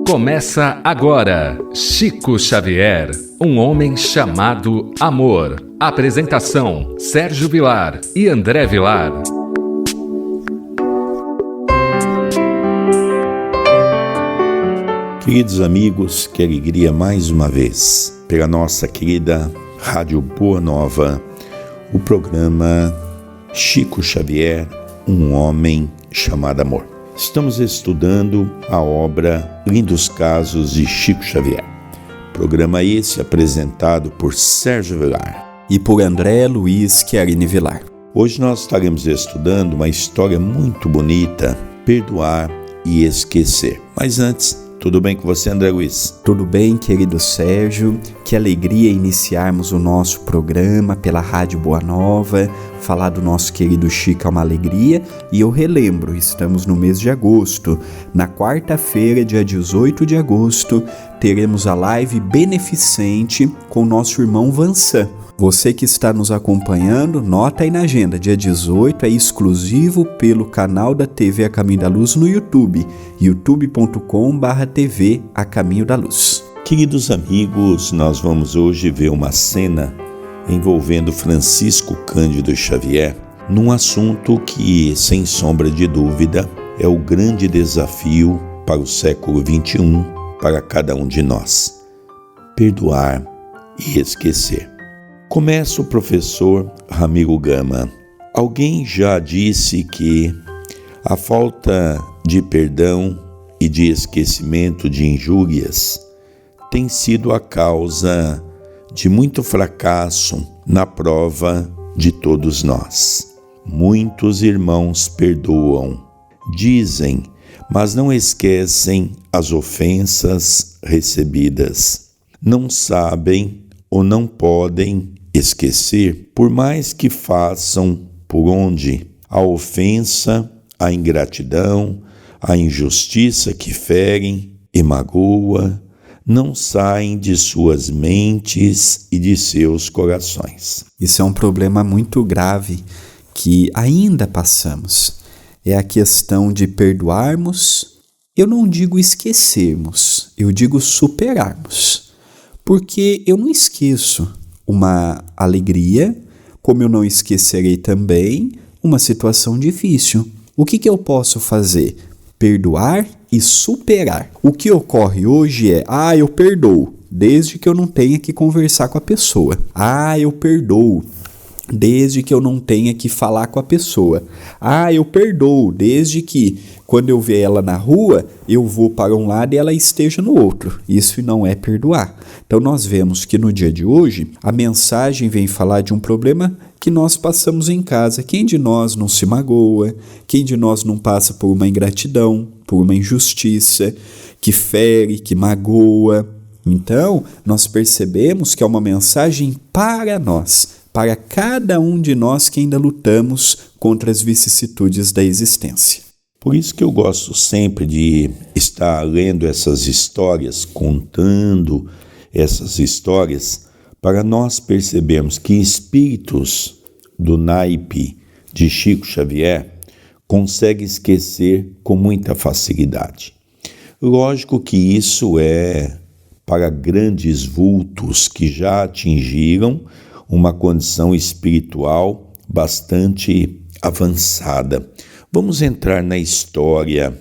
Começa agora, Chico Xavier, um homem chamado amor. Apresentação, Sérgio Vilar e André Vilar. Queridos amigos, que alegria mais uma vez, pela nossa querida Rádio Boa Nova, o programa Chico Xavier, um homem chamado amor. Estamos estudando a obra Lindos Casos de Chico Xavier. Programa esse apresentado por Sérgio Vilar e por André Luiz Chiarini Vilar. Hoje nós estaremos estudando uma história muito bonita, Perdoar e Esquecer. Mas antes, tudo bem com você, André Luiz? Tudo bem, querido Sérgio. Que alegria iniciarmos o nosso programa pela Rádio Boa Nova. Falar do nosso querido Chico é uma alegria. E eu relembro, estamos no mês de agosto. Na quarta-feira, dia 18 de agosto, teremos a live beneficente com o nosso irmão Vansan. Você que está nos acompanhando, nota aí na agenda, dia 18 é exclusivo pelo canal da TV A Caminho da Luz no YouTube, youtube.com/TV A Caminho da Luz. Queridos amigos, nós vamos hoje ver uma cena envolvendo Francisco Cândido Xavier num assunto que, sem sombra de dúvida, é o grande desafio para o século XXI, para cada um de nós: perdoar e esquecer. Começa o professor Ramiro Gama. Alguém já disse que a falta de perdão e de esquecimento de injúrias tem sido a causa de muito fracasso na prova de todos nós. Muitos irmãos perdoam, dizem, mas não esquecem as ofensas recebidas. Não sabem ou não podem esquecer, por mais que façam por onde a ofensa, a ingratidão, a injustiça que ferem e magoa, não saem de suas mentes e de seus corações. Isso é um problema muito grave que ainda passamos. É a questão de perdoarmos, eu não digo esquecermos, eu digo superarmos. Porque eu não esqueço uma alegria, como eu não esquecerei também uma situação difícil. O que eu posso fazer? Perdoar e superar. O que ocorre hoje é, eu perdoo, desde que eu não tenha que conversar com a pessoa. Eu perdoo, desde que eu não tenha que falar com a pessoa. Eu perdoo, desde que quando eu ver ela na rua, eu vou para um lado e ela esteja no outro. Isso não é perdoar. Então nós vemos que no dia de hoje, a mensagem vem falar de um problema que nós passamos em casa. Quem de nós não se magoa? Quem de nós não passa por uma ingratidão, por uma injustiça, que fere, que magoa? Então, nós percebemos que é uma mensagem para nós, para cada um de nós que ainda lutamos contra as vicissitudes da existência. Por isso que eu gosto sempre de estar lendo essas histórias, contando essas histórias, para nós percebermos que espíritos do naipe de Chico Xavier conseguem esquecer com muita facilidade. Lógico que isso é para grandes vultos que já atingiram uma condição espiritual bastante avançada. Vamos entrar na história.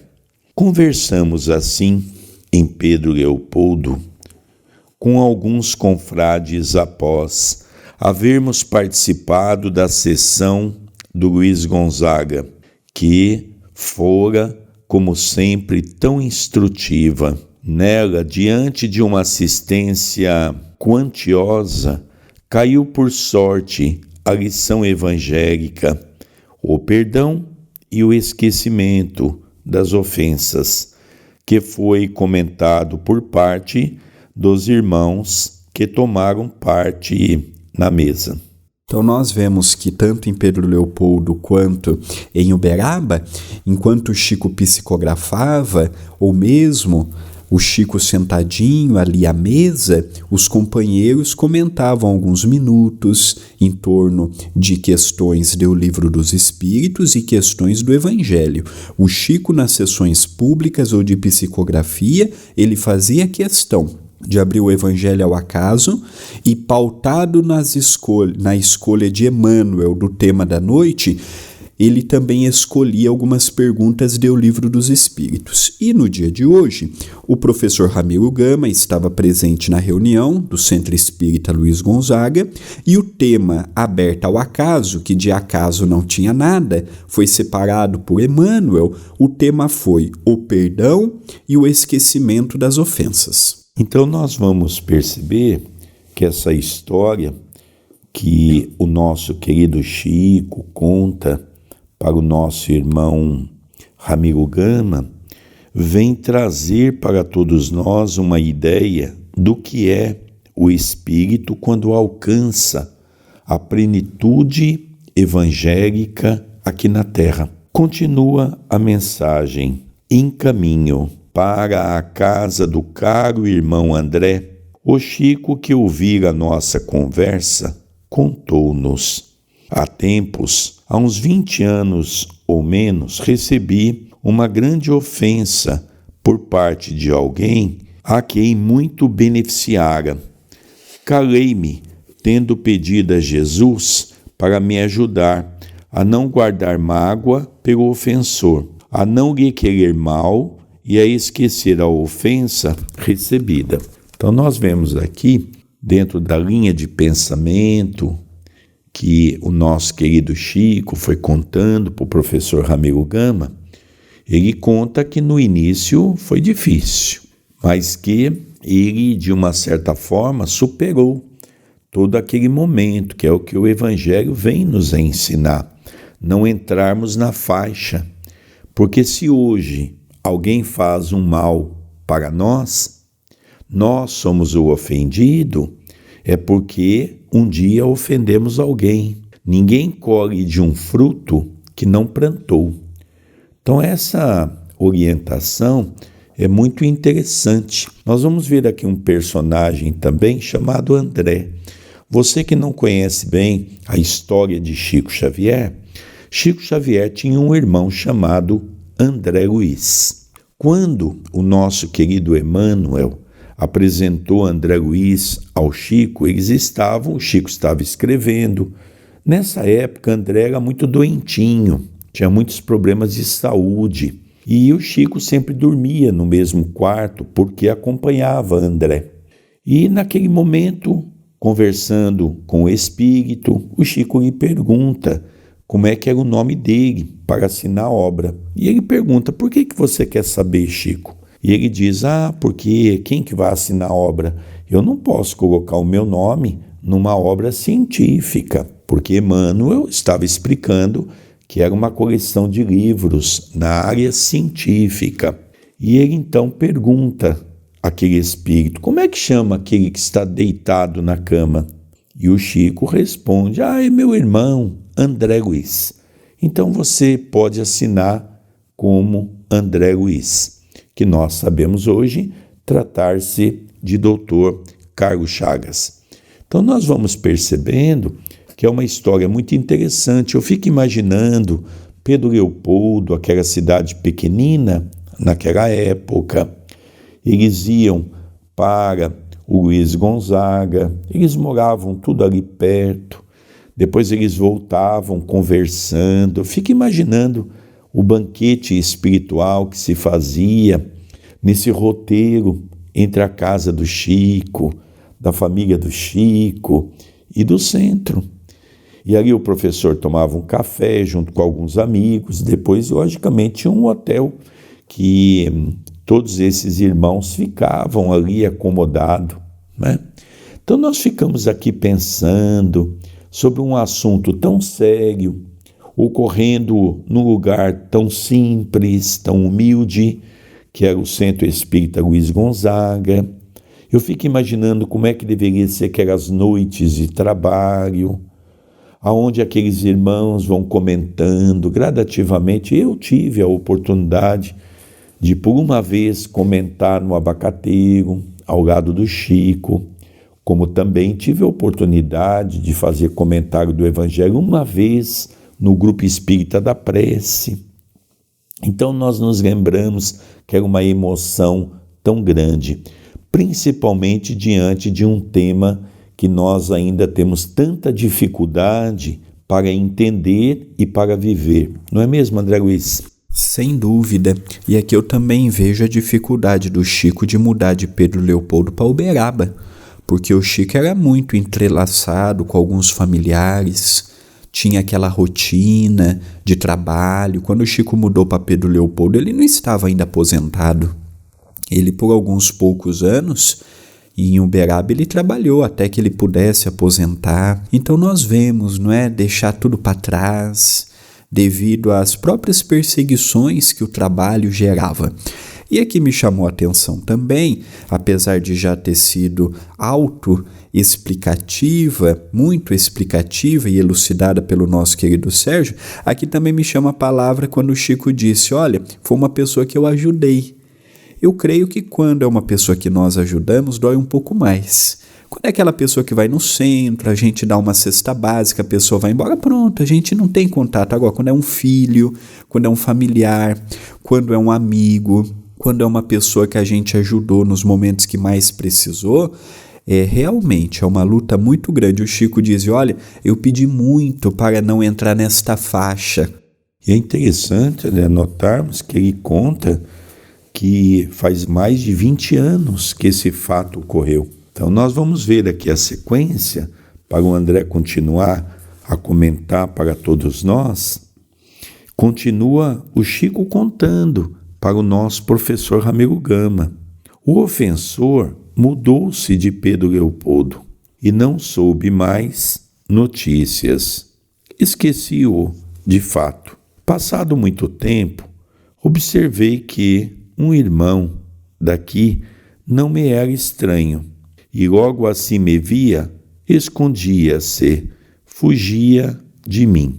Conversamos assim em Pedro Leopoldo com alguns confrades após havermos participado da sessão do Luiz Gonzaga, que fora, como sempre, tão instrutiva. Nela, diante de uma assistência quantiosa, caiu por sorte a lição evangélica, o perdão e o esquecimento das ofensas, que foi comentado por parte dos irmãos que tomaram parte na mesa. Então nós vemos que tanto em Pedro Leopoldo quanto em Uberaba, enquanto Chico psicografava, ou mesmo O Chico sentadinho ali à mesa, os companheiros comentavam alguns minutos em torno de questões do Livro dos Espíritos e questões do Evangelho. O Chico, nas sessões públicas ou de psicografia, ele fazia questão de abrir o Evangelho ao acaso e, pautado na escolha de Emmanuel do tema da noite, ele também escolhia algumas perguntas do Livro dos Espíritos. E no dia de hoje, o professor Ramiro Gama estava presente na reunião do Centro Espírita Luiz Gonzaga e o tema aberto ao acaso, que de acaso não tinha nada, foi separado por Emmanuel. O tema foi o perdão e o esquecimento das ofensas. Então nós vamos perceber que essa história que o nosso querido Chico conta para o nosso irmão Ramiro Gama, vem trazer para todos nós uma ideia do que é o Espírito quando alcança a plenitude evangélica aqui na Terra. Continua a mensagem: em caminho para a casa do caro irmão André, o Chico, que ouvira a nossa conversa, contou-nos: há tempos, há uns 20 anos ou menos, recebi uma grande ofensa por parte de alguém a quem muito beneficiara. Calei-me, tendo pedido a Jesus para me ajudar a não guardar mágoa pelo ofensor, a não lhe querer mal e a esquecer a ofensa recebida. Então nós vemos aqui, dentro da linha de pensamento que o nosso querido Chico foi contando para o professor Ramiro Gama, ele conta que no início foi difícil, mas que ele, de uma certa forma, superou todo aquele momento, que é o que o Evangelho vem nos ensinar, não entrarmos na faixa, porque se hoje alguém faz um mal para nós somos o ofendido, é porque um dia ofendemos alguém. Ninguém colhe de um fruto que não plantou. Então essa orientação é muito interessante. Nós vamos ver aqui um personagem também chamado André. Você que não conhece bem a história de Chico Xavier tinha um irmão chamado André Luiz. Quando o nosso querido Emmanuel apresentou André Luiz ao Chico, o Chico estava escrevendo. Nessa época, André era muito doentinho, tinha muitos problemas de saúde, e o Chico sempre dormia no mesmo quarto porque acompanhava André. E naquele momento, conversando com o Espírito, o Chico lhe pergunta como é que era o nome dele para assinar a obra. E ele pergunta: por que você quer saber, Chico? E ele diz: porque quem que vai assinar a obra? Eu não posso colocar o meu nome numa obra científica, porque Emmanuel estava explicando que era uma coleção de livros na área científica. E ele então pergunta àquele espírito: como é que chama aquele que está deitado na cama? E o Chico responde: é meu irmão, André Luiz. Então você pode assinar como André Luiz, que nós sabemos hoje tratar-se de Dr. Carlos Chagas. Então nós vamos percebendo que é uma história muito interessante. Eu fico imaginando Pedro Leopoldo, aquela cidade pequenina, naquela época. Eles iam para o Luiz Gonzaga, eles moravam tudo ali perto, depois eles voltavam conversando. Eu fico imaginando o banquete espiritual que se fazia nesse roteiro entre a casa do Chico, da família do Chico e do centro. E ali o professor tomava um café junto com alguns amigos, depois, logicamente, tinha um hotel que todos esses irmãos ficavam ali acomodados, né? Então nós ficamos aqui pensando sobre um assunto tão sério, ocorrendo num lugar tão simples, tão humilde, que era o Centro Espírita Luiz Gonzaga. Eu fico imaginando como é que deveria ser aquelas noites de trabalho, aonde aqueles irmãos vão comentando gradativamente. Eu tive a oportunidade de por uma vez comentar no Abacateiro, ao lado do Chico, como também tive a oportunidade de fazer comentário do Evangelho uma vez no Grupo Espírita da Prece. Então nós nos lembramos que era uma emoção tão grande, principalmente diante de um tema que nós ainda temos tanta dificuldade para entender e para viver. Não é mesmo, André Luiz? Sem dúvida. E aqui eu também vejo a dificuldade do Chico de mudar de Pedro Leopoldo para Uberaba, porque o Chico era muito entrelaçado com alguns familiares, tinha aquela rotina de trabalho. Quando o Chico mudou para Pedro Leopoldo, ele não estava ainda aposentado. Ele, por alguns poucos anos, em Uberaba, ele trabalhou até que ele pudesse aposentar. Então nós vemos, não é, deixar tudo para trás, devido às próprias perseguições que o trabalho gerava. E aqui me chamou a atenção também, apesar de já ter sido autoexplicativa, muito explicativa e elucidada pelo nosso querido Sérgio, aqui também me chama a palavra quando o Chico disse, olha, foi uma pessoa que eu ajudei. Eu creio que quando é uma pessoa que nós ajudamos, dói um pouco mais. Quando é aquela pessoa que vai no centro, a gente dá uma cesta básica, a pessoa vai embora, pronto, a gente não tem contato. Agora, quando é um filho, quando é um familiar, quando é um amigo, quando é uma pessoa que a gente ajudou nos momentos que mais precisou, realmente é uma luta muito grande. O Chico diz, olha, eu pedi muito para não entrar nesta faixa. E é interessante, né, notarmos que ele conta que faz mais de 20 anos que esse fato ocorreu. Então nós vamos ver aqui a sequência, para o André continuar a comentar para todos nós. Continua o Chico contando para o nosso professor Ramiro Gama. O ofensor mudou-se de Pedro Leopoldo e não soube mais notícias. Esqueci-o, de fato. Passado muito tempo, observei que um irmão daqui não me era estranho, e logo assim me via, escondia-se, fugia de mim.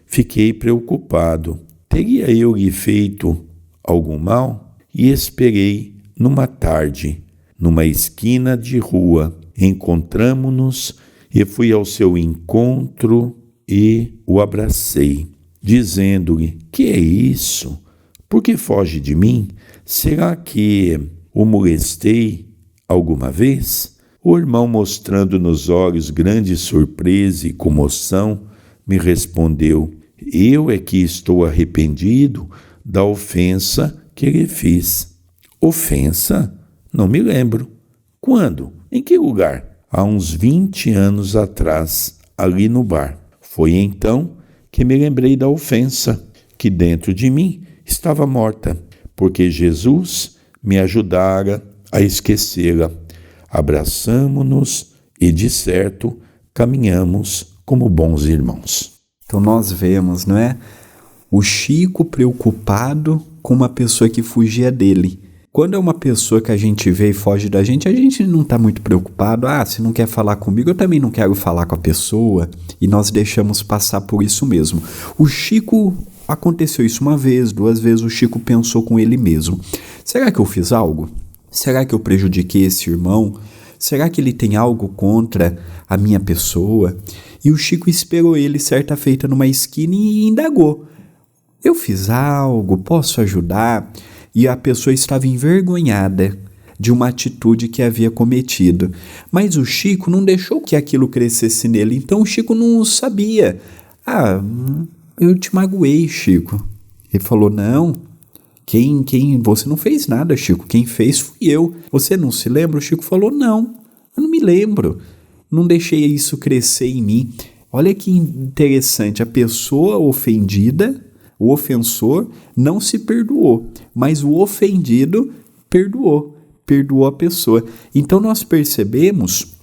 Fiquei preocupado. Teria eu lhe feito algum mal? E esperei numa tarde, numa esquina de rua. Encontramo-nos e fui ao seu encontro e o abracei, dizendo-lhe, que é isso? Por que foge de mim? Será que o molestei alguma vez? O irmão, mostrando nos olhos grande surpresa e comoção, me respondeu, eu é que estou arrependido da ofensa que lhe fiz. Ofensa? Não me lembro. Quando? Em que lugar? Há uns 20 anos atrás, ali no bar. Foi então que me lembrei da ofensa, que dentro de mim estava morta, porque Jesus me ajudara a esquecê-la. Abraçamo-nos e, de certo, caminhamos como bons irmãos. Então nós vemos, não é? O Chico preocupado com uma pessoa que fugia dele. Quando é uma pessoa que a gente vê e foge da gente, a gente não está muito preocupado. Se não quer falar comigo, eu também não quero falar com a pessoa. E nós deixamos passar por isso mesmo. O Chico, aconteceu isso uma vez, 2 vezes, o Chico pensou com ele mesmo. Será que eu fiz algo? Será que eu prejudiquei esse irmão? Será que ele tem algo contra a minha pessoa? E o Chico esperou ele certa feita numa esquina e indagou. Eu fiz algo? Posso ajudar? E a pessoa estava envergonhada de uma atitude que havia cometido. Mas o Chico não deixou que aquilo crescesse nele, então o Chico não sabia. Eu te magoei, Chico. Ele falou, não, você não fez nada, Chico, quem fez fui eu. Você não se lembra? O Chico falou, não, eu não me lembro, não deixei isso crescer em mim. Olha que interessante, a pessoa ofendida, o ofensor, não se perdoou, mas o ofendido perdoou a pessoa. Então nós percebemos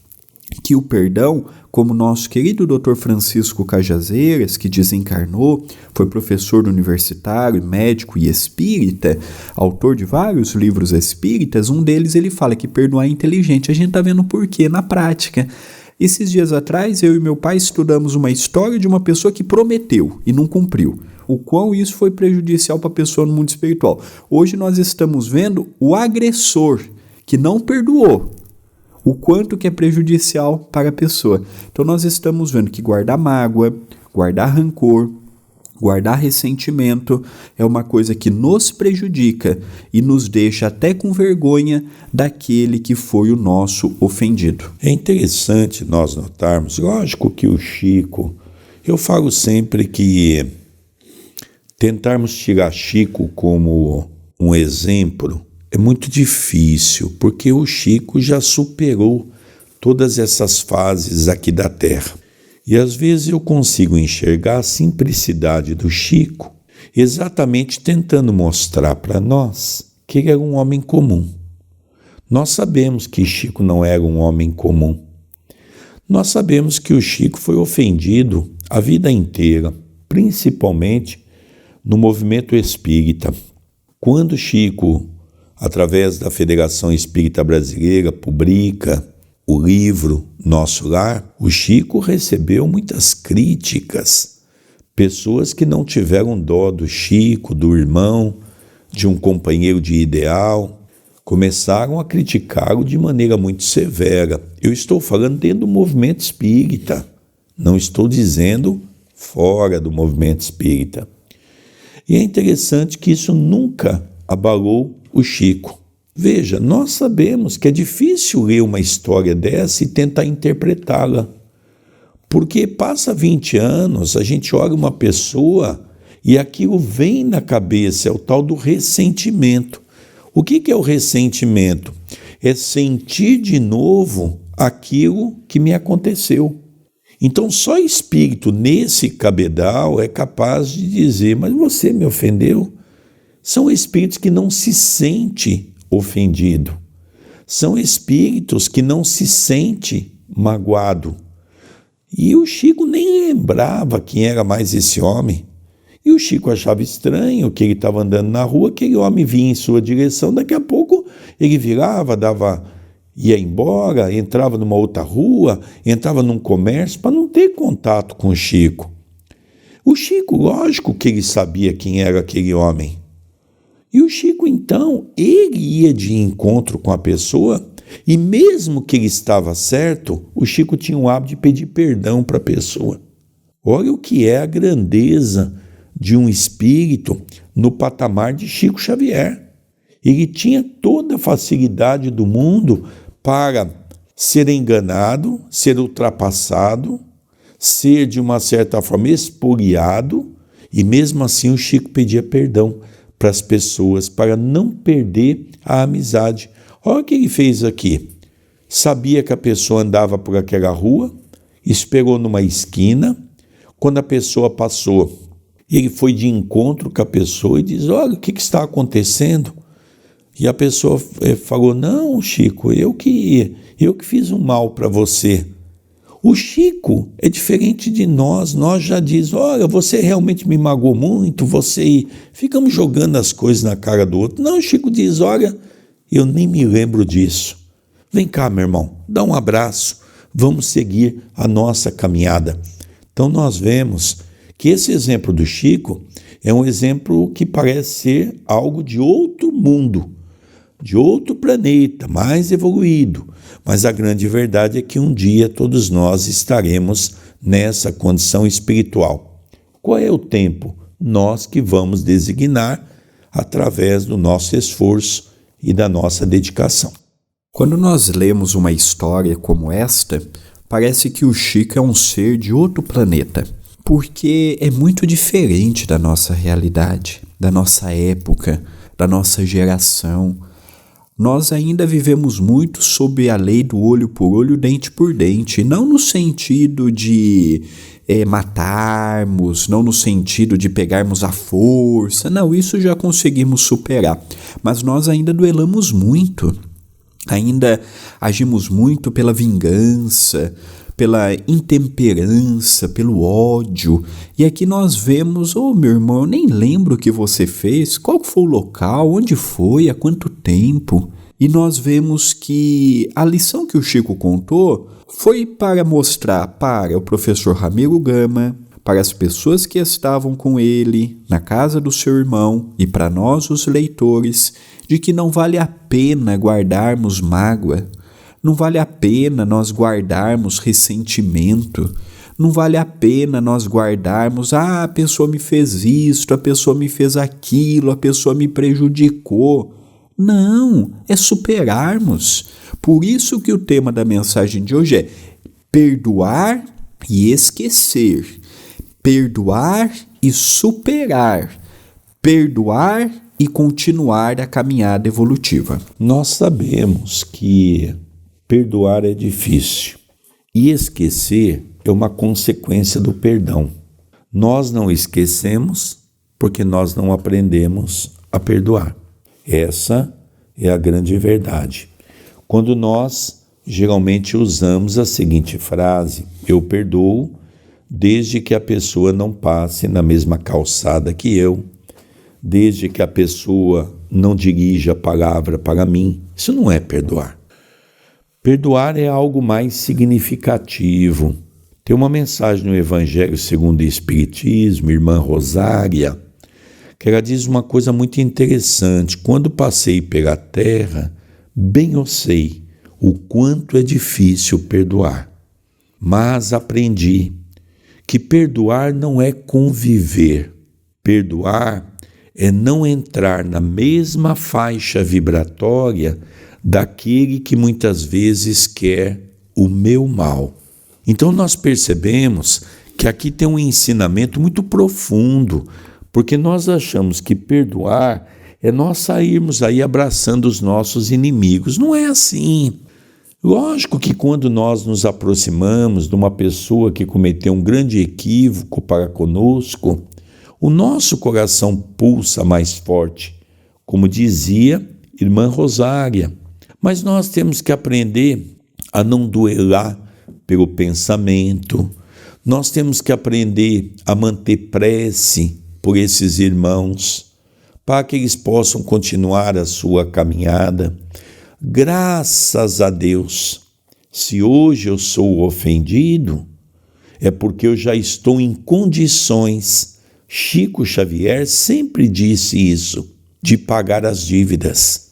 que o perdão, como nosso querido Dr. Francisco Cajazeiras, que desencarnou, foi professor universitário, médico e espírita, autor de vários livros espíritas, um deles ele fala que perdoar é inteligente. A gente está vendo por quê na prática. Esses dias atrás, eu e meu pai estudamos uma história de uma pessoa que prometeu e não cumpriu. o quão isso foi prejudicial para a pessoa no mundo espiritual. Hoje nós estamos vendo o agressor que não perdoou, o quanto que é prejudicial para a pessoa. Então nós estamos vendo que guardar mágoa, guardar rancor, guardar ressentimento é uma coisa que nos prejudica e nos deixa até com vergonha daquele que foi o nosso ofendido. É interessante nós notarmos, lógico que o Chico, eu falo sempre que tentarmos tirar Chico como um exemplo é muito difícil, porque o Chico já superou todas essas fases aqui da Terra. E às vezes eu consigo enxergar a simplicidade do Chico, exatamente tentando mostrar para nós que ele era um homem comum. Nós sabemos que Chico não era um homem comum. Nós sabemos que o Chico foi ofendido a vida inteira, principalmente no movimento espírita. Quando Chico, através da Federação Espírita Brasileira, publica o livro Nosso Lar, o Chico recebeu muitas críticas. Pessoas que não tiveram dó do Chico, do irmão, de um companheiro de ideal, começaram a criticá-lo de maneira muito severa. Eu estou falando dentro do movimento espírita, não estou dizendo fora do movimento espírita. E é interessante que isso nunca abalou o Chico. Veja, nós sabemos que é difícil ler uma história dessa e tentar interpretá-la, porque passa 20 anos, a gente olha uma pessoa e aquilo vem na cabeça, é o tal do ressentimento. O que é o ressentimento? É sentir de novo aquilo que me aconteceu. Então só espírito nesse cabedal é capaz de dizer, mas você me ofendeu? São espíritos que não se sentem ofendido. São espíritos que não se sente magoado. E o Chico nem lembrava quem era mais esse homem. E o Chico achava estranho que ele estava andando na rua, aquele homem vinha em sua direção, daqui a pouco ele virava, ia embora, entrava numa outra rua, entrava num comércio para não ter contato com o Chico. O Chico, lógico que ele sabia quem era aquele homem. E o Chico, então, ele ia de encontro com a pessoa e mesmo que ele estava certo, o Chico tinha o hábito de pedir perdão para a pessoa. Olha o que é a grandeza de um espírito no patamar de Chico Xavier. Ele tinha toda a facilidade do mundo para ser enganado, ser ultrapassado, ser de uma certa forma expoliado, e mesmo assim o Chico pedia perdão para as pessoas, para não perder a amizade. Olha o que ele fez aqui. Sabia que a pessoa andava por aquela rua, esperou numa esquina, quando a pessoa passou, ele foi de encontro com a pessoa e diz, olha, o que está acontecendo? E a pessoa falou, não, Chico, eu que fiz um mal para você. O Chico é diferente de nós já diz, olha, você realmente me magoou muito, ficamos jogando as coisas na cara do outro. Não, o Chico diz, olha, eu nem me lembro disso. Vem cá, meu irmão, dá um abraço, vamos seguir a nossa caminhada. Então nós vemos que esse exemplo do Chico é um exemplo que parece ser algo de outro mundo, de outro planeta, mais evoluído. Mas a grande verdade é que um dia todos nós estaremos nessa condição espiritual. Qual é o tempo? Nós que vamos designar através do nosso esforço e da nossa dedicação. Quando nós lemos uma história como esta, parece que o Chico é um ser de outro planeta, porque é muito diferente da nossa realidade, da nossa época, da nossa geração. Nós ainda vivemos muito sob a lei do olho por olho, dente por dente, não no sentido de matarmos, não no sentido de pegarmos à força, não, isso já conseguimos superar, mas nós ainda duelamos muito, ainda agimos muito pela vingança, pela intemperança, pelo ódio. E aqui nós vemos, meu irmão, eu nem lembro o que você fez, qual foi o local, onde foi, há quanto tempo. E nós vemos que a lição que o Chico contou foi para mostrar para o professor Ramiro Gama, para as pessoas que estavam com ele na casa do seu irmão e para nós, os leitores, de que não vale a pena guardarmos mágoa, não vale a pena nós guardarmos ressentimento, não vale a pena nós guardarmos, a pessoa me fez isto, a pessoa me fez aquilo, a pessoa me prejudicou. Não, é superarmos. Por isso que o tema da mensagem de hoje é perdoar e esquecer, perdoar e superar, perdoar e continuar a caminhada evolutiva. Nós sabemos que perdoar é difícil e esquecer é uma consequência do perdão. Nós não esquecemos porque nós não aprendemos a perdoar. Essa é a grande verdade. Quando nós geralmente usamos a seguinte frase: eu perdoo desde que a pessoa não passe na mesma calçada que eu, desde que a pessoa não dirija a palavra para mim. Isso não é perdoar. Perdoar é algo mais significativo. Tem uma mensagem no Evangelho segundo o Espiritismo, irmã Rosária, que ela diz uma coisa muito interessante. Quando passei pela terra, bem eu sei o quanto é difícil perdoar. Mas aprendi que perdoar não é conviver. Perdoar é não entrar na mesma faixa vibratória daquele que muitas vezes quer o meu mal. Então nós percebemos que aqui tem um ensinamento muito profundo, porque nós achamos que perdoar é nós sairmos aí abraçando os nossos inimigos. Não é assim. Lógico que quando nós nos aproximamos de uma pessoa que cometeu um grande equívoco para conosco, o nosso coração pulsa mais forte, como dizia irmã Rosária. Mas nós temos que aprender a não duelar pelo pensamento. Nós temos que aprender a manter prece por esses irmãos, para que eles possam continuar a sua caminhada. Graças a Deus, se hoje eu sou ofendido, é porque eu já estou em condições, Chico Xavier sempre disse isso, de pagar as dívidas,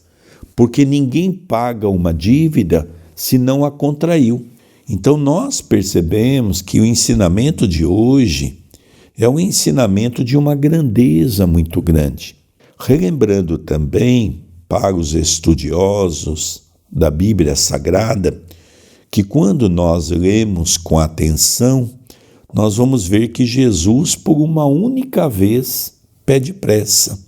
porque ninguém paga uma dívida se não a contraiu. Então nós percebemos que o ensinamento de hoje é um ensinamento de uma grandeza muito grande. Relembrando também para os estudiosos da Bíblia Sagrada, que quando nós lemos com atenção, nós vamos ver que Jesus, por uma única vez, pede pressa: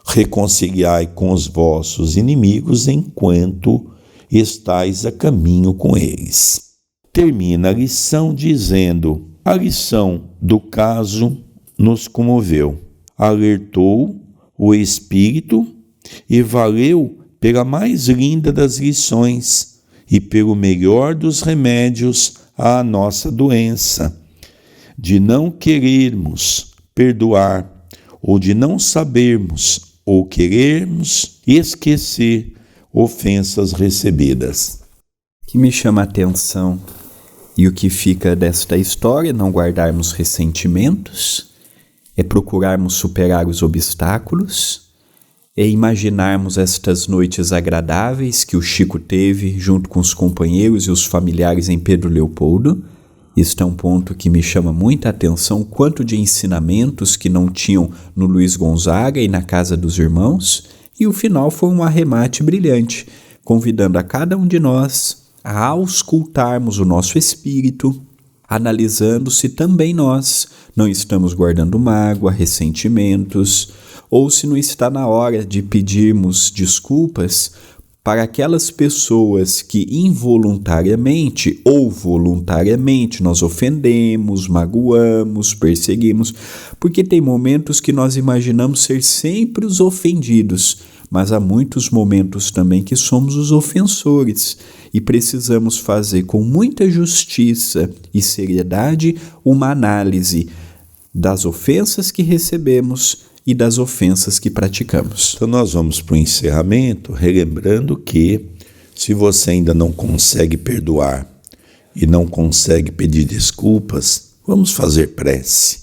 reconciliai com os vossos inimigos enquanto estais a caminho com eles. Termina a lição dizendo: a lição do caso nos comoveu, alertou o espírito e valeu pela mais linda das lições e pelo melhor dos remédios à nossa doença, de não querermos perdoar ou de não sabermos ou querermos esquecer ofensas recebidas. Que me chama a atenção e o que fica desta história, não guardarmos ressentimentos, é procurarmos superar os obstáculos, é imaginarmos estas noites agradáveis que o Chico teve junto com os companheiros e os familiares em Pedro Leopoldo. Este é um ponto que me chama muita atenção, quanto de ensinamentos que não tinham no Luiz Gonzaga e na Casa dos Irmãos, e o final foi um arremate brilhante, convidando a cada um de nós a auscultarmos o nosso espírito, analisando se também nós não estamos guardando mágoa, ressentimentos, ou se não está na hora de pedirmos desculpas para aquelas pessoas que involuntariamente ou voluntariamente nós ofendemos, magoamos, perseguimos, porque tem momentos que nós imaginamos ser sempre os ofendidos, mas há muitos momentos também que somos os ofensores e precisamos fazer com muita justiça e seriedade uma análise das ofensas que recebemos e das ofensas que praticamos. Então nós vamos para o encerramento, relembrando que se você ainda não consegue perdoar e não consegue pedir desculpas, Vamos fazer prece.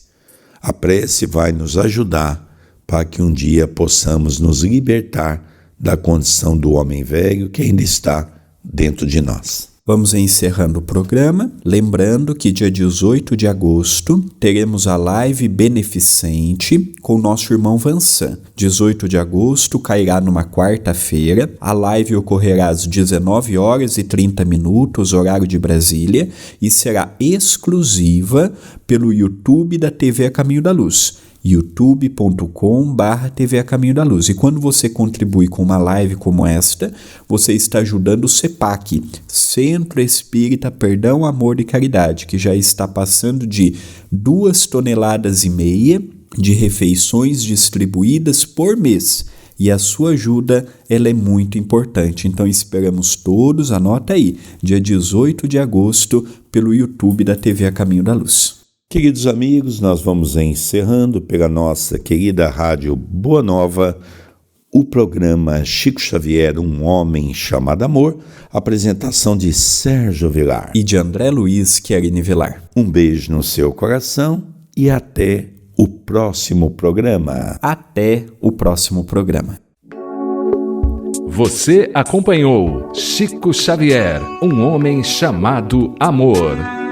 A prece vai nos ajudar para que um dia possamos nos libertar da condição do homem velho que ainda está dentro de nós. Vamos encerrando o programa, lembrando que dia 18 de agosto teremos a live beneficente com o nosso irmão Vansan. 18 de agosto cairá numa quarta-feira, a live ocorrerá às 19h30, horário de Brasília, e será exclusiva pelo YouTube da TV A Caminho da Luz. youtube.com/TV A Caminho da Luz. E quando você contribui com uma live como esta, você está ajudando o CEPAC, Centro Espírita Perdão, Amor e Caridade, que já está passando de 2,5 toneladas de refeições distribuídas por mês. E a sua ajuda, ela é muito importante. Então esperamos todos, anota aí, dia 18 de agosto, pelo YouTube da TV A Caminho da Luz. Queridos amigos, nós vamos encerrando pela nossa querida Rádio Boa Nova o programa Chico Xavier, um homem chamado amor, apresentação de Sérgio Vilar e de André Luiz Querini Vilar. Um beijo no seu coração e até o próximo programa. Até o próximo programa. Você acompanhou Chico Xavier, um homem chamado amor.